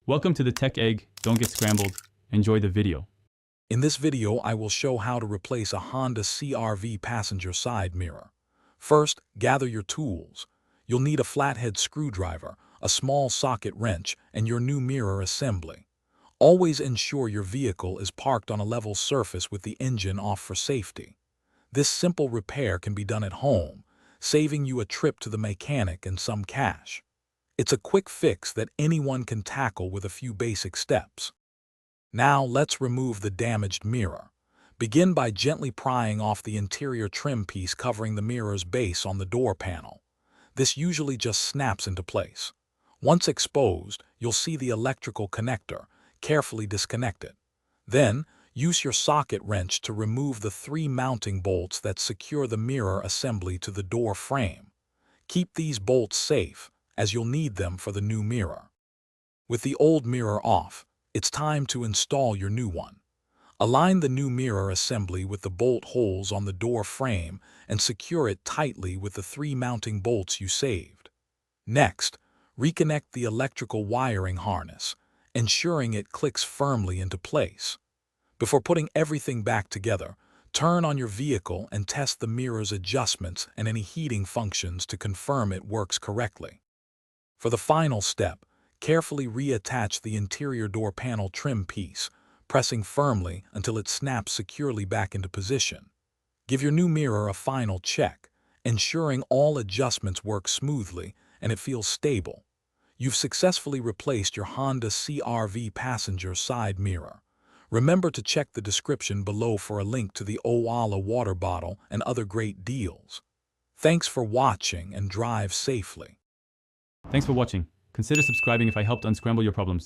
Welcome to the Tech Egg. Don't get scrambled. Enjoy the video. In this video, I will show how to replace a Honda CRV passenger side mirror. First, gather your tools. You'll need a flathead screwdriver, a small socket wrench, and your new mirror assembly. Always ensure your vehicle is parked on a level surface with the engine off for safety. This simple repair can be done at home, saving you a trip to the mechanic and some cash. It's a quick fix that anyone can tackle with a few basic steps. Now let's remove the damaged mirror. Begin by gently prying off the interior trim piece covering the mirror's base on the door panel. This usually just snaps into place. Once exposed, you'll see the electrical connector. Carefully disconnect it. Then, use your socket wrench to remove the 3 mounting bolts that secure the mirror assembly to the door frame. Keep these bolts safe, as you'll need them for the new mirror. With the old mirror off, it's time to install your new one. Align the new mirror assembly with the bolt holes on the door frame and secure it tightly with the 3 mounting bolts you saved. Next, reconnect the electrical wiring harness, ensuring it clicks firmly into place. Before putting everything back together, turn on your vehicle and test the mirror's adjustments and any heating functions to confirm it works correctly. For the final step, carefully reattach the interior door panel trim piece, pressing firmly until it snaps securely back into position. Give your new mirror a final check, ensuring all adjustments work smoothly and it feels stable. You've successfully replaced your Honda CRV passenger side mirror. Remember to check the description below for a link to the Owala water bottle and other great deals. Thanks for watching and drive safely. Thanks for watching. Consider subscribing if I helped unscramble your problems.